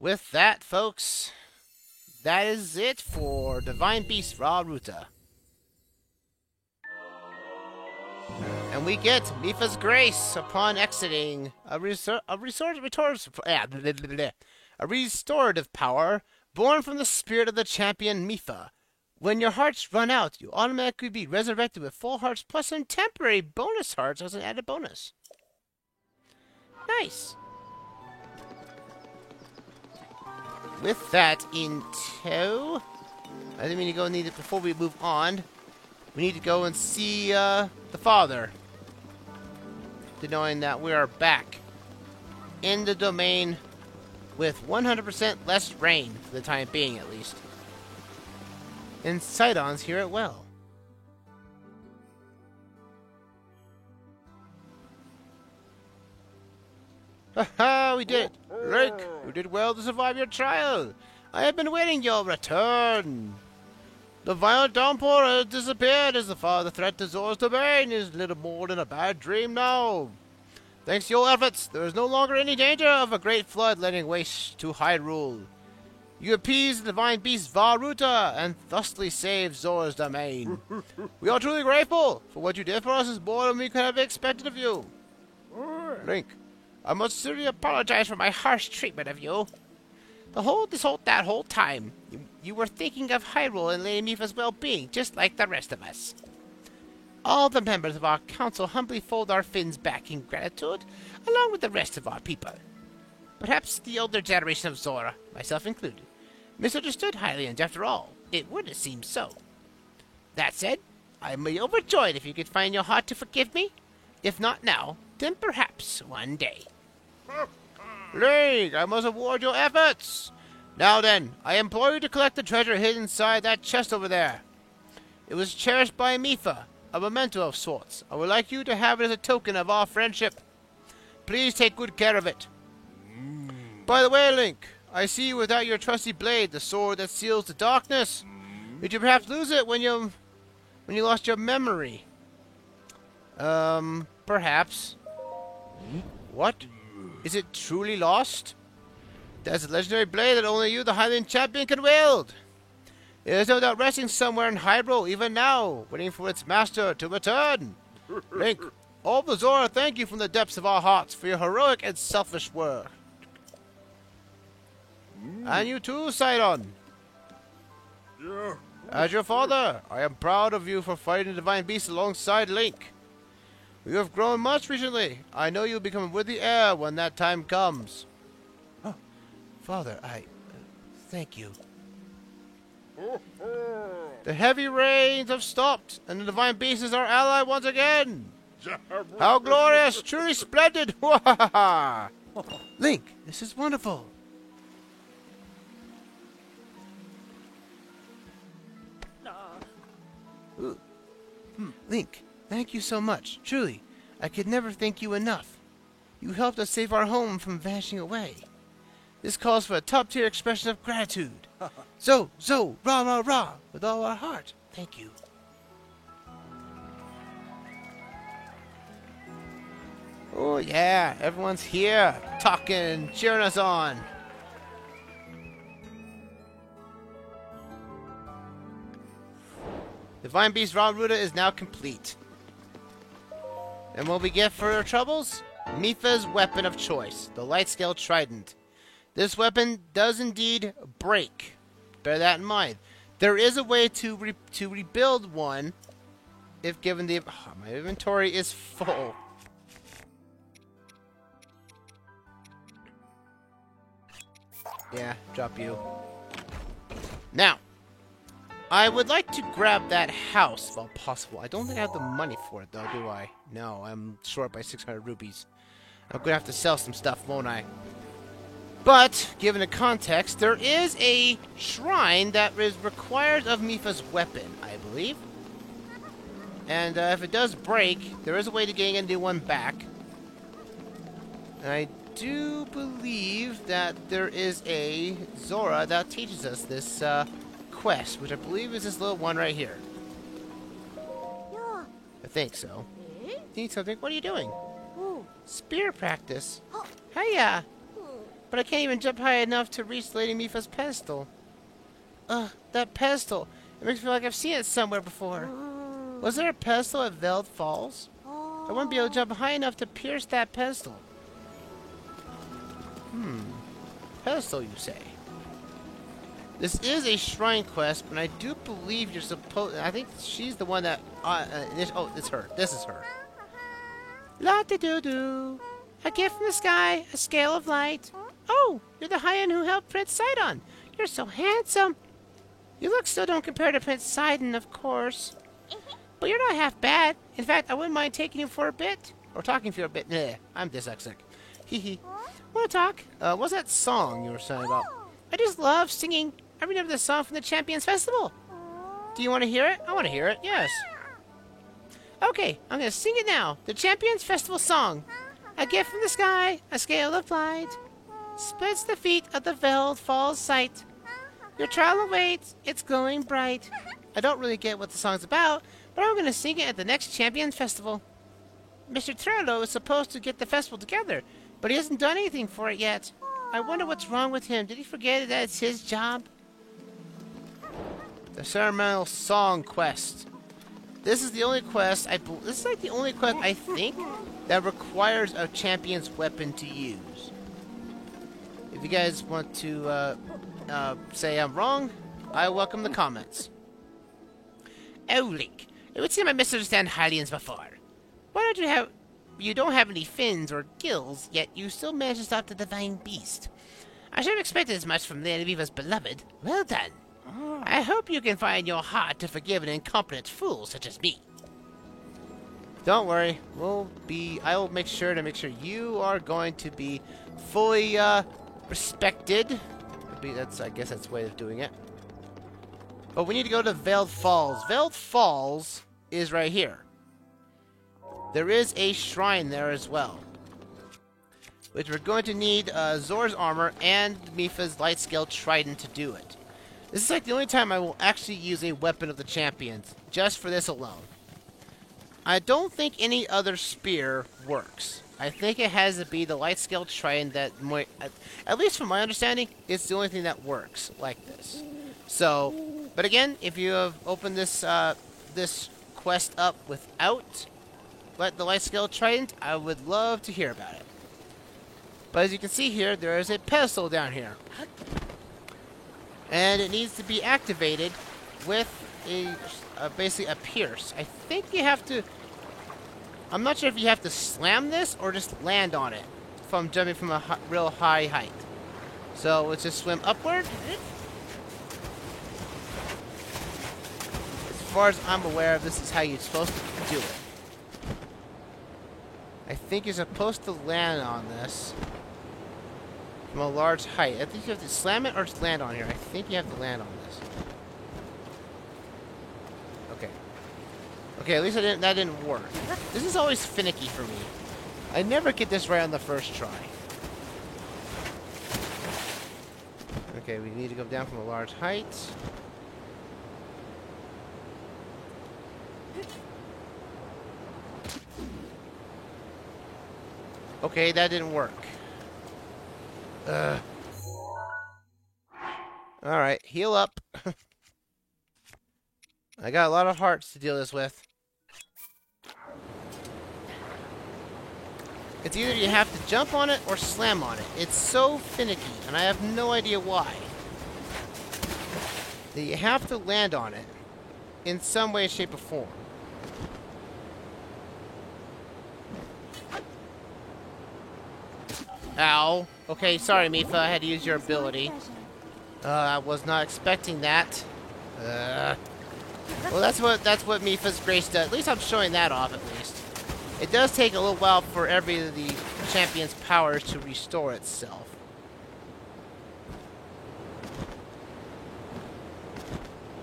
with that, folks, that is it for Divine Beast Ra Ruta. And we get Mipha's Grace upon exiting a restorative power born from the spirit of the champion Mipha. When your hearts run out, you automatically be resurrected with full hearts plus some temporary bonus hearts as an added bonus. Nice. With that in tow, I think we need to go before we move on, we need to go and see the father. Knowing that we are back in the domain with 100% less rain for the time being, at least. And Sidon's here at well. Haha, we did it! Link, you did well to survive your trial. I have been waiting your return. The violent downpour has disappeared as the father threat to Zora's domain is little more than a bad dream now. Thanks to your efforts, there is no longer any danger of a great flood laying waste to Hyrule. You appeased the divine beast Vah Ruta and thusly saved Zora's domain. We are truly grateful, for what you did for us is more than we could have expected of you. Link, I must sincerely apologize for my harsh treatment of you. That whole time, you were thinking of Hyrule and Lady Mipha's well-being, just like the rest of us. All the members of our council humbly fold our fins back in gratitude, along with the rest of our people. Perhaps the older generation of Zora, myself included, misunderstood Hylians after all. It would have seemed so. That said, I am overjoyed if you could find your heart to forgive me. If not now, then perhaps one day. Link, I must award your efforts. Now then, I implore you to collect the treasure hidden inside that chest over there. It was cherished by Mipha, a memento of sorts. I would like you to have it as a token of our friendship. Please take good care of it. By the way, Link, I see you without your trusty blade, the sword that seals the darkness. Did you perhaps lose it when you lost your memory? Perhaps. What? Is it truly lost? That's a legendary blade that only you, the Hylian champion, can wield. It is no doubt resting somewhere in Hyrule, even now, waiting for its master to return. Link, all of the Zora thank you from the depths of our hearts for your heroic and selfish work. And you too, Sidon. Yeah. As your father, I am proud of you for fighting the Divine Beast alongside Link. You have grown much recently. I know you'll become a worthy heir when that time comes. Oh, Father, thank you. The heavy rains have stopped, and the Divine Beast is our ally once again. How glorious! Truly splendid! Link, this is wonderful. Link, thank you so much. Truly, I could never thank you enough. You helped us save our home from vanishing away. This calls for a top-tier expression of gratitude. Zo, rah, rah, rah, with all our heart. Thank you. Oh yeah, everyone's here, talking, cheering us on. Divine Beast Ra Ruta is now complete. And what we get for our troubles? Mipha's weapon of choice, the Light Scale Trident. This weapon does indeed break. Bear that in mind. There is a way to rebuild one if given the... Oh, my inventory is full. Yeah, drop you. Now, I would like to grab that house if all possible. I don't think I have the money for it, though, do I? No, I'm short by 600 rupees. I'm going to have to sell some stuff, won't I? But, given the context, there is a shrine that is required of Mipha's weapon, I believe. And if it does break, there is a way to get a new one back. And I do believe that there is a Zora that teaches us this quest, which I believe is this little one right here. Yeah. I think so. Eh? Need something? What are you doing? Oh. Spear practice. Hiya! but I can't even jump high enough to reach Lady Mipha's pedestal. Ugh, that pedestal. It makes me feel like I've seen it somewhere before. Was there a pedestal at Veld Falls? I wouldn't be able to jump high enough to pierce that pedestal. Pedestal, you say? This is a shrine quest, but I do believe you're supposed... I think she's the one that... oh, it's her. This is her. La-da-doo-doo. A gift from the sky, a scale of light. Oh, you're the High-End who helped Prince Sidon. You're so handsome. Your looks still don't compare to Prince Sidon, of course. But you're not half bad. In fact, I wouldn't mind taking you for a bit. Or talking for a bit. Nah, I'm dyslexic. Hee. Wanna talk? What's that song you were saying about? I just love singing. I remember the song from the Champions Festival. Do you want to hear it? I want to hear it, yes. Okay, I'm going to sing it now. The Champions Festival song. A gift from the sky, a scale of light, splits the feet of the Veld Falls sight. Your trial awaits, it's glowing bright. I don't really get what the song's about, but I'm going to sing it at the next Champions Festival. Mr. Trello is supposed to get the festival together, but he hasn't done anything for it yet. I wonder what's wrong with him. Did he forget that it's his job? The ceremonial song quest. This is the only quest this is like the only quest I think that requires a champion's weapon to use. If you guys want to say I'm wrong, I welcome the comments. Oh, Link, it would seem I misunderstand Hylians before. Why don't you don't have any fins or gills, yet you still manage to stop the divine beast. I should have expected as much from Lady Mipha's beloved. Well done. I hope you can find your heart to forgive an incompetent fool such as me. Don't worry, I will make sure you are going to be fully respected. I guess that's the way of doing it. But we need to go to Veld Falls. Veld Falls is right here. There is a shrine there as well, which we're going to need Zor's armor and Mipha's light scale trident to do it. This is like the only time I will actually use a weapon of the champions, just for this alone. I don't think any other spear works. I think it has to be the light scale trident that, at least from my understanding, it's the only thing that works like this. So, but again, if you have opened this this quest up without the light scale trident, I would love to hear about it. But as you can see here, there is a pedestal down here. And it needs to be activated with basically a pierce. I think you have to... I'm not sure if you have to slam this or just land on it from jumping from a real high height. So let's just swim upward. As far as I'm aware, this is how you're supposed to do it. I think you're supposed to land on this from a large height. I think you have to slam it or just land on here. I think you have to land on this. Okay. Okay, at least that didn't work. This is always finicky for me. I never get this right on the first try. Okay, we need to go down from a large height. Okay, that didn't work. Alright, heal up. I got a lot of hearts to deal this with. It's either you have to jump on it or slam on it. It's so finicky, and I have no idea why. That you have to land on it in some way, shape, or form. Ow. Okay, sorry, Mipha. I had to use your ability. I was not expecting that. Well, that's what Mipha's Grace does. At least I'm showing that off, at least. It does take a little while for every of the champion's powers to restore itself.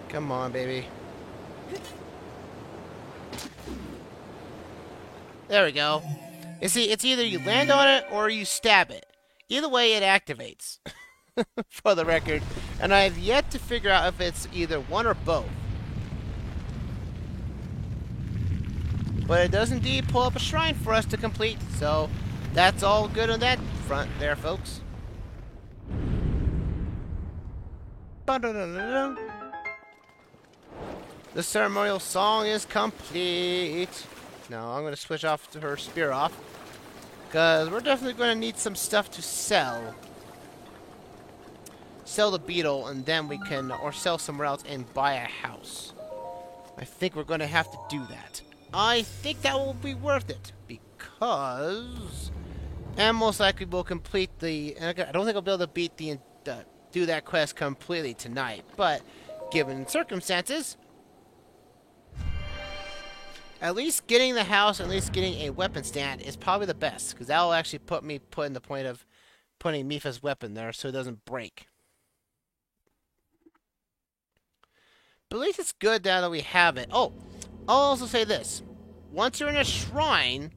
Come on, baby. There we go. You see, it's either you land on it or you stab it. Either way, it activates. For the record. And I have yet to figure out if it's either one or both. But it does indeed pull up a shrine for us to complete. So, that's all good on that front there, folks. Ba-da-da-da-da. The ceremonial song is complete. Now I'm going to switch off to her spear off, because we're definitely going to need some stuff to sell. Sell the beetle, and then we can, or sell somewhere else and buy a house. I think we're going to have to do that. I think that will be worth it, because, and most likely we'll complete the, I don't think I'll be able to beat the, do that quest completely tonight, but given circumstances, at least getting the house, at least getting a weapon stand is probably the best, because that will actually put in the point of putting Mipha's weapon there so it doesn't break. But at least it's good now that we have it. Oh, I'll also say this. Once you're in a shrine,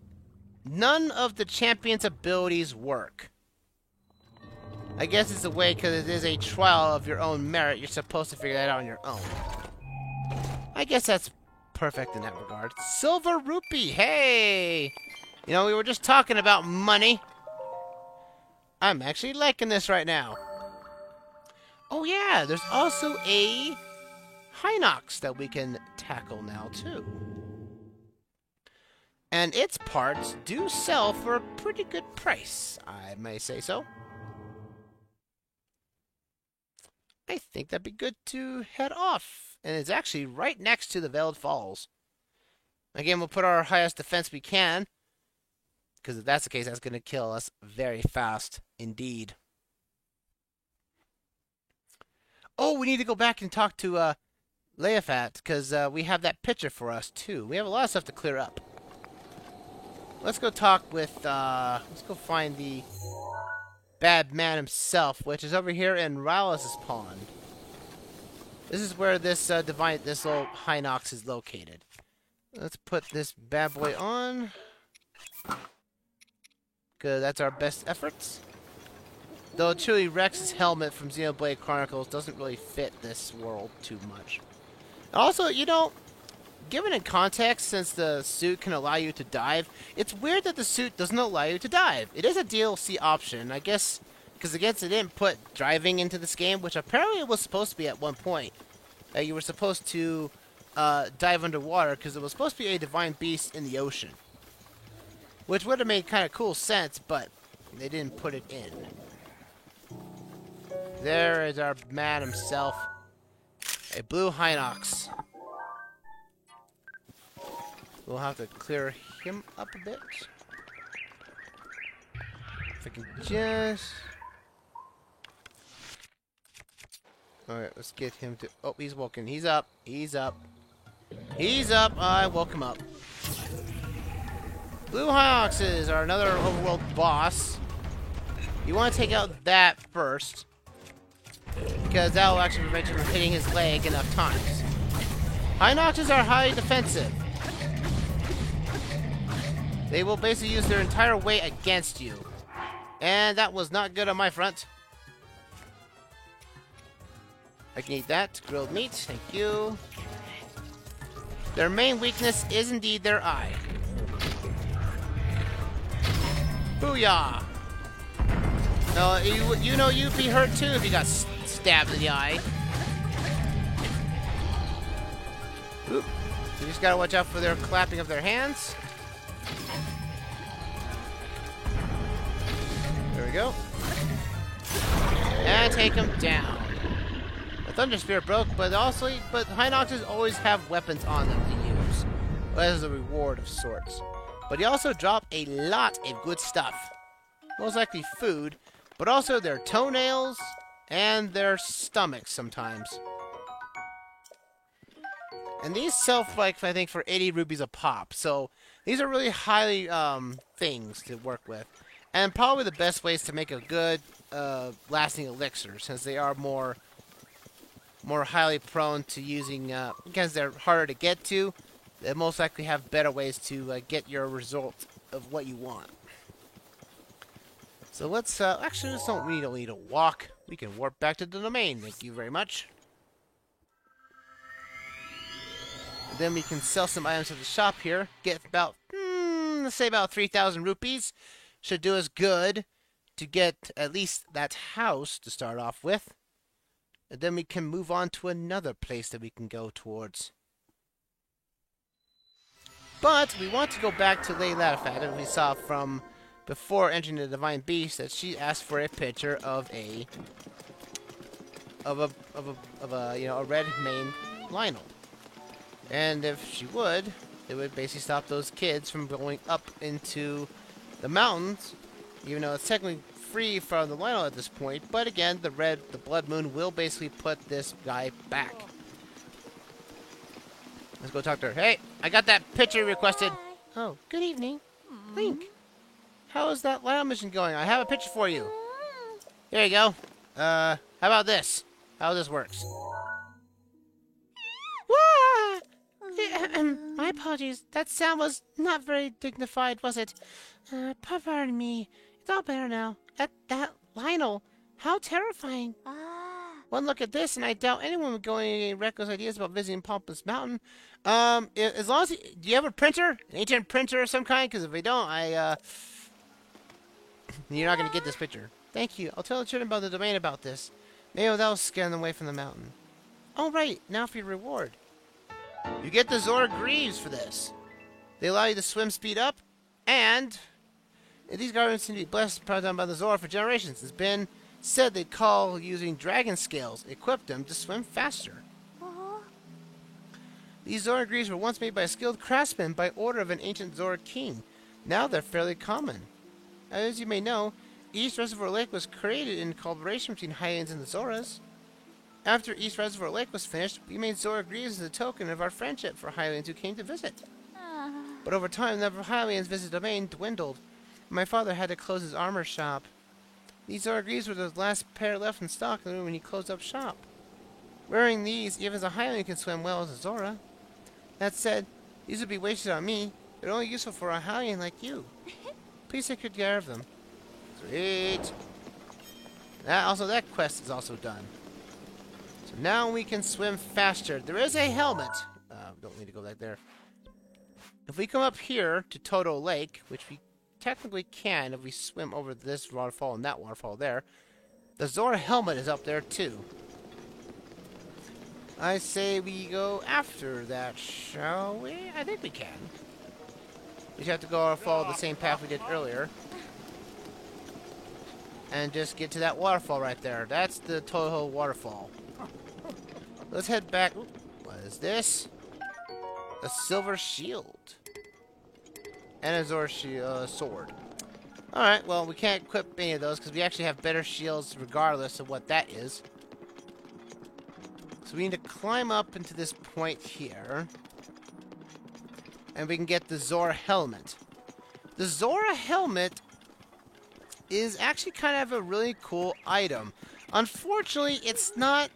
none of the champion's abilities work. I guess it's a way, because it is a trial of your own merit. You're supposed to figure that out on your own. I guess that's perfect in that regard. Silver rupee, hey! You know, we were just talking about money. I'm actually liking this right now. Oh yeah, there's also a Hinox that we can tackle now too. And its parts do sell for a pretty good price, I may say so. I think that'd be good to head off. And it's actually right next to the Veiled Falls. Again, we'll put our highest defense we can, because if that's the case, that's going to kill us very fast indeed. Oh, we need to go back and talk to Leofat, because we have that picture for us too. We have a lot of stuff to clear up. Let's go talk with, let's go find the bad man himself, which is over here in Rallis' pond. This is where this this little Hinox is located. Let's put this bad boy on. Good, that's our best efforts. Though truly Rex's helmet from Xenoblade Chronicles doesn't really fit this world too much. Also, you know, given in context, since the suit can allow you to dive, it's weird that the suit doesn't allow you to dive. It is a DLC option, I guess, because again, they didn't put driving into this game, which apparently it was supposed to be at one point. You were supposed to dive underwater, because it was supposed to be a divine beast in the ocean. Which would have made kind of cool sense, but they didn't put it in. There is our man himself. A blue Hinox. We'll have to clear him up a bit. If I can just... Alright, let's get him to... Oh, he's woken. He's up. He's up. He's up. I woke him up. Blue Hinoxes are another overworld boss. You want to take out that first, because that will actually prevent you from hitting his leg enough times. Hinoxes are highly defensive. They will basically use their entire weight against you. And that was not good on my front. I can eat that. Grilled meat. Thank you. Their main weakness is indeed their eye. Booyah! No, you know you'd be hurt too if you got stabbed in the eye. Oop. You just gotta watch out for their clapping of their hands. There we go. And take them down. The Thunder Spear broke, but Hinoxes always have weapons on them to use. As a reward of sorts. But he also dropped a lot of good stuff. Most likely food, but also their toenails and their stomachs sometimes. And these sell, like, I think, for 80 rupees a pop. So these are really highly things to work with. And probably the best ways to make a good lasting elixir, since they are more highly prone to using, because they're harder to get to. They most likely have better ways to get your result of what you want. So let's, actually, we don't need to walk. We can warp back to the domain. Thank you very much. And then we can sell some items at the shop here. Get about, let's say about 3,000 rupees. Should do us good to get at least that house to start off with. And then we can move on to another place that we can go towards. But we want to go back to Lady Latifat, that we saw from before entering the Divine Beast, that she asked for a picture of a red maned Lynel. And if she would, it would basically stop those kids from going up into the mountains, even though it's technically free from the Lynel at this point. But again, the Blood Moon will basically put this guy back. Let's go talk to her. Hey, I got that picture you requested. Oh, good evening. Link, how is that Lynel mission going? I have a picture for you. There you go. How about this? How this works. Wah! My apologies. That sound was not very dignified, was it? Pardon me. It's all better now. That Lynel. How terrifying. One look at this, and I doubt anyone would go any reckless ideas about visiting Pompous Mountain. As long as do you have a printer? An ancient printer of some kind? Because if we don't, you're not going to get this picture. Thank you. I'll tell the children about the domain about this. Maybe that'll scare them away from the mountain. Oh, right. Now for your reward. You get the Zora Greaves for this. They allow you to swim speed up, and these guardians seem to be blessed by the Zora for generations. It's been said they call using dragon scales equipped them to swim faster. These Zora Greaves were once made by a skilled craftsman by order of an ancient Zora king. Now they're fairly common. As you may know, East Reservoir Lake was created in collaboration between Hylians and the Zoras. After East Reservoir Lake was finished, we made Zora Greaves as a token of our friendship for Hylians who came to visit. But over time, the number of Hylians visiting the domain dwindled. My father had to close his armor shop. These Zora Greaves were the last pair left in stock when he closed up shop. Wearing these, even as a Hylian can swim well as a Zora. That said, these would be wasted on me. They're only useful for a Hylian like you. Please take good care of them. Sweet. That quest is also done. So now we can swim faster. There is a helmet. Don't need to go back there. If we come up here to Toto Lake, which we technically can if we swim over this waterfall and that waterfall there, the Zora helmet is up there too. I say we go after that, shall we? I think we can. We just have to go follow the same path we did earlier. And just get to that waterfall right there. That's the Toho waterfall. Let's head back. Ooh, what is this? A silver shield. And a Zora sword. Alright, well, we can't equip any of those because we actually have better shields regardless of what that is. So we need to climb up into this point here. And we can get the Zora helmet. The Zora helmet is actually kind of a really cool item. Unfortunately, it's not,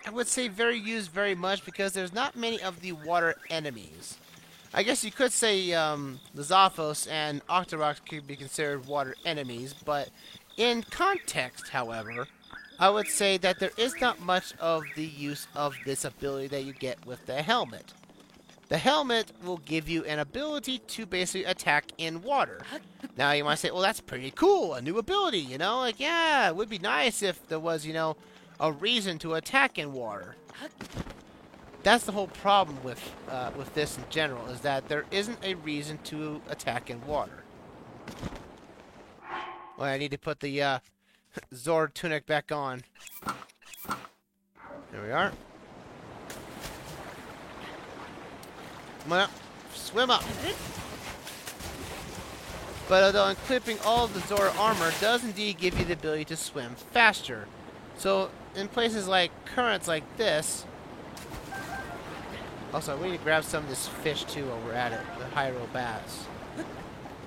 I would say, used very much because there's not many of the water enemies. I guess you could say the Zaphos and Octoroks could be considered water enemies, but in context, however, I would say that there is not much of the use of this ability that you get with the helmet. The helmet will give you an ability to basically attack in water. Now you might say, well, that's pretty cool, a new ability, you know? Like, yeah, it would be nice if there was, you know, a reason to attack in water. That's the whole problem with this in general, is that there isn't a reason to attack in water. Well, I need to put the Zora tunic back on. There we are. Come on up. Swim up. But although equipping all of the Zora armor does indeed give you the ability to swim faster. So in places like currents like this. Also, we need to grab some of this fish too while we're at it, the Hyro bass.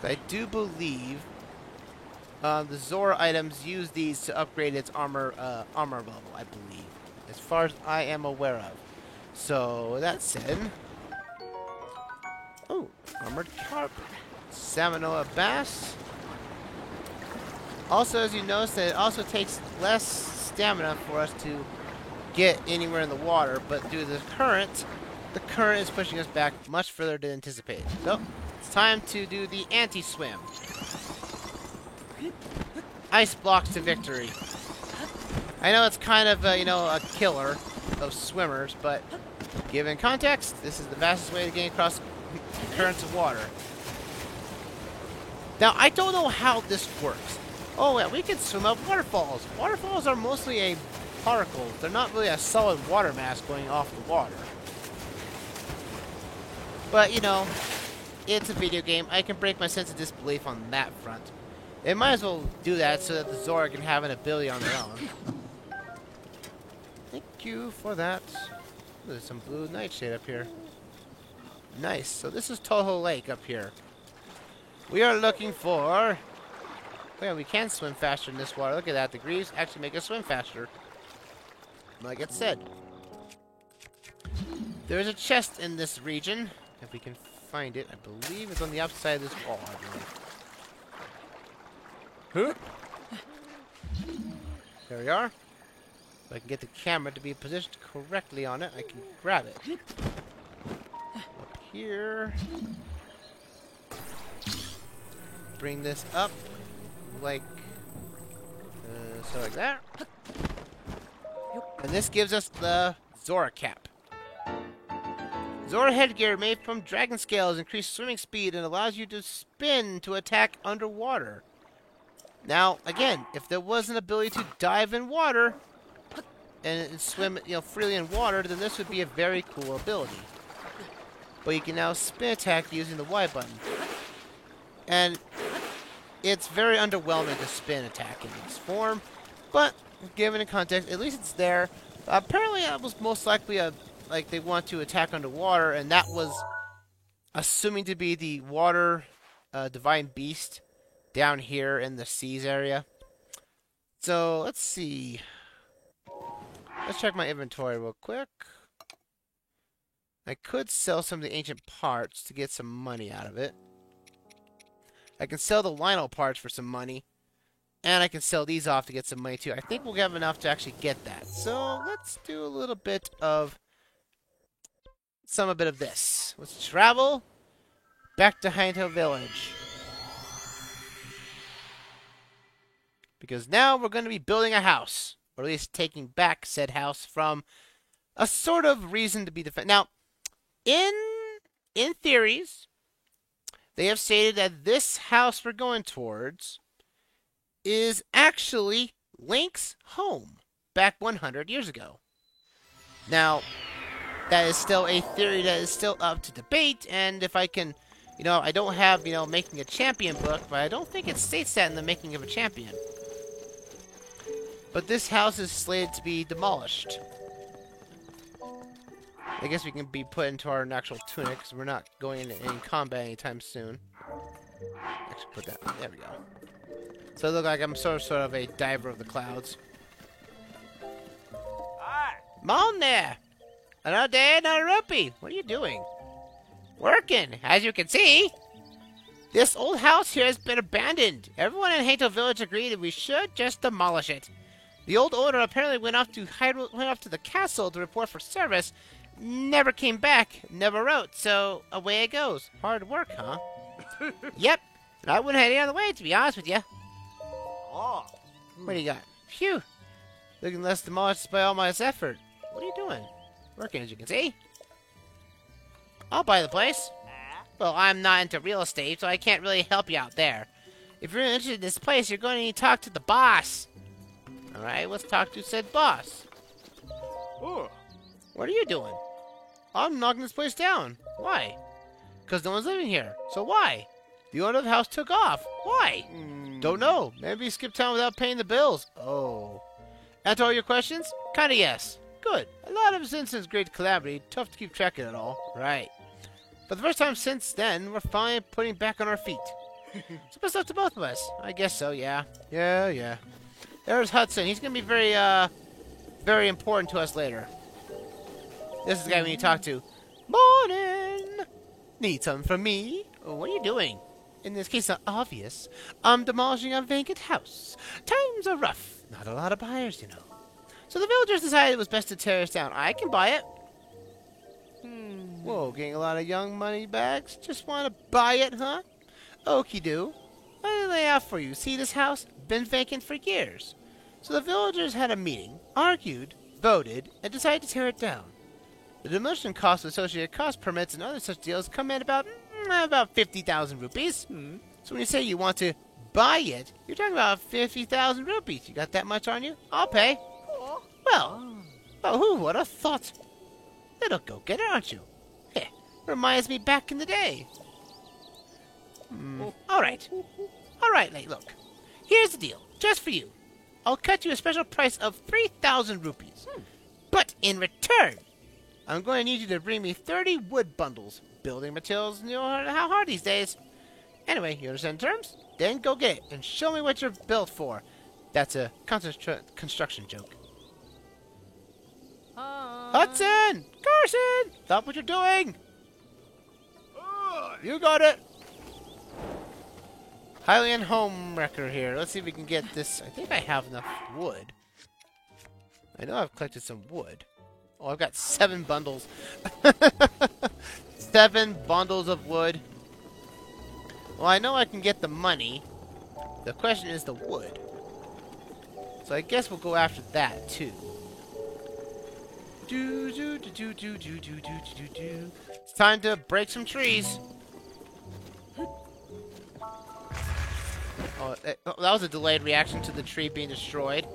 I do believe the Zora items use these to upgrade its armor level, I believe, as far as I am aware of. So that said, oh, armored carp, Salmonella bass. Also, as you notice, that it also takes less stamina for us to get anywhere in the water, but due to the current is pushing us back much further than anticipated. So, it's time to do the anti-swim. Ice blocks to victory. I know it's kind of, you know, a killer of swimmers, but given context, this is the fastest way to gain across currents of water. Now, I don't know how this works. Oh, yeah, we can swim up waterfalls. Waterfalls are mostly a particle. They're not really a solid water mass going off the water. But, you know, it's a video game. I can break my sense of disbelief on that front. They might as well do that so that the Zora can have an ability on their own. Thank you for that. There's some blue nightshade up here. Nice. So this is Toho Lake up here. We are looking for... Oh yeah, we can swim faster in this water. Look at that. The greaves actually make us swim faster. Like it said. There's a chest in this region. If we can find it. I believe it's on the outside of this wall, I believe. Huh? There we are. If I can get the camera to be positioned correctly on it, I can grab it. Up here. Bring this up. Like so, like that. And this gives us the Zora cap. Zora headgear made from dragon scales increases swimming speed and allows you to spin to attack underwater. Now, again, if there was an ability to dive in water and swim, you know, freely in water, then this would be a very cool ability. But you can now spin attack using the Y button. And it's very underwhelming to spin attack in this form, but given in context, at least it's there. Apparently, that was most likely like they want to attack underwater, and that was assuming to be the water divine beast down here in the seas area. So let's see. Let's check my inventory real quick. I could sell some of the ancient parts to get some money out of it. I can sell the Lionel parts for some money. And I can sell these off to get some money too. I think we'll have enough to actually get that. So let's do a little bit of... a bit of this. Let's travel back to Hainto Village. Because now we're going to be building a house. Or at least taking back said house from a sort of reason to be defended. Now, in theories... they have stated that this house we're going towards is actually Link's home back 100 years ago. Now, that is still a theory that is still up to debate, and if I can, you know, I don't have, you know, Making a Champion book, but I don't think it states that in the Making of a Champion. But this house is slated to be demolished. I guess we can be put into our natural tunic, because we're not going into any combat anytime soon. Actually, put that on. There we go. So I look like I'm sort of a diver of the clouds. Hi. Come on there! Another day, another rupee! What are you doing? Working, as you can see! This old house here has been abandoned. Everyone in Hainto Village agreed that we should just demolish it. The old owner apparently went off to the castle to report for service. Never came back, never wrote, so away it goes. Hard work, huh? Yep, and I wouldn't have any other way, to be honest with you. Oh. What do you got? Phew, looking less demolished despite all my effort. What are you doing? Working, as you can see. I'll buy the place. Well, I'm not into real estate, so I can't really help you out there. If you're interested in this place, you're going to need to talk to the boss. Alright, let's talk to said boss. Oh. What are you doing? I'm knocking this place down. Why? Because no one's living here. So why? The owner of the house took off. Why? Don't know. Maybe he skipped town without paying the bills. Oh. Answer all your questions? Kinda yes. Good. A lot of since great calamity. Tough to keep track of it all. Right. For the first time since then, we're finally putting back on our feet. So best luck to both of us. I guess so, yeah. Yeah. There's Hudson. He's going to be very important to us later. This is the guy we need to talk to. Morning! Need something from me? Oh, what are you doing? In this case, not obvious. I'm demolishing a vacant house. Times are rough. Not a lot of buyers, you know. So the villagers decided it was best to tear us down. I can buy it. Whoa, getting a lot of young money bags? Just want to buy it, huh? Okie do. What did I lay out for you? See this house? Been vacant for years. So the villagers had a meeting, argued, voted, and decided to tear it down. The demolition costs, associated cost permits, and other such deals come in about 50,000 rupees. So when you say you want to buy it, you're talking about 50,000 rupees. You got that much on you? I'll pay. Well, who would have thought? Little go-getter, aren't you? Heh, reminds me back in the day. All right, look. Here's the deal, just for you. I'll cut you a special price of 3,000 rupees. But in return, I'm going to need you to bring me 30 wood bundles. Building materials, you know how hard these days. Anyway, you understand the terms? Then go get it and show me what you're built for. That's a construction joke. Hudson! Carson! Stop what you're doing! You got it! Hylian Homewrecker here. Let's see if we can get this. I think I have enough wood. I know I've collected some wood. Oh, I've got 7 bundles. 7 bundles of wood. Well, I know I can get the money. The question is the wood. So I guess we'll go after that, too. It's time to break some trees. Oh, that was a delayed reaction to the tree being destroyed.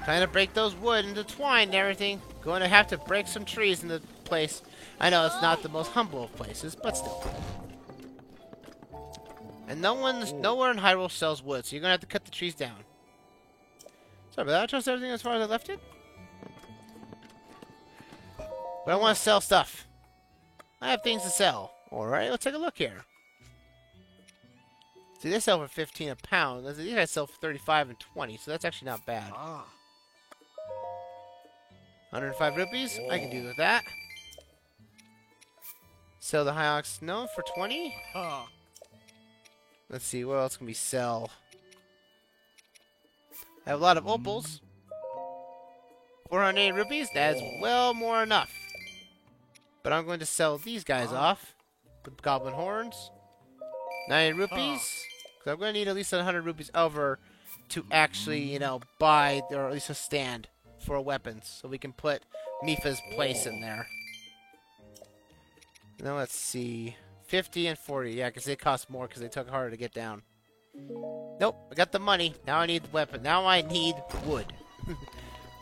Trying to break those wood into twine and everything. Going to have to break some trees in the place. I know it's not the most humble of places, but still. And nowhere in Hyrule sells wood, so you're going to have to cut the trees down. Sorry, but I trust everything as far as I left it. But I want to sell stuff. I have things to sell. Alright, let's take a look here. See, they sell for 15 a pound. These guys sell for 35 and 20, so that's actually not bad. 105 rupees? I can do with that. Sell the High Ox Snow for 20? Let's see, what else can we sell? I have a lot of opals. 408 rupees? That's well more enough. But I'm going to sell these guys off. The goblin horns. 9 rupees. Because I'm going to need at least 100 rupees over to actually, you know, buy, or at least a stand for weapons. So we can put Mipha's place in there. Now let's see. 50 and 40. Yeah, because they cost more because they took harder to get down. Nope, I got the money. Now I need the weapon. Now I need wood.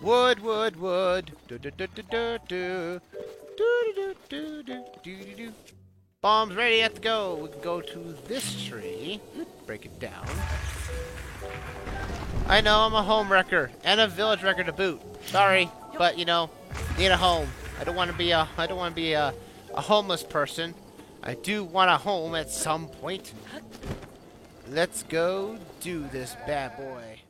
Wood. Do do do do do do. Do do do do do do do. Bombs ready, have to go. We can go to this tree. Break it down. I know, I'm a home wrecker and a village wrecker to boot. Sorry, but you know, need a home. I don't want to be a homeless person. I do want a home at some point. Let's go do this bad boy.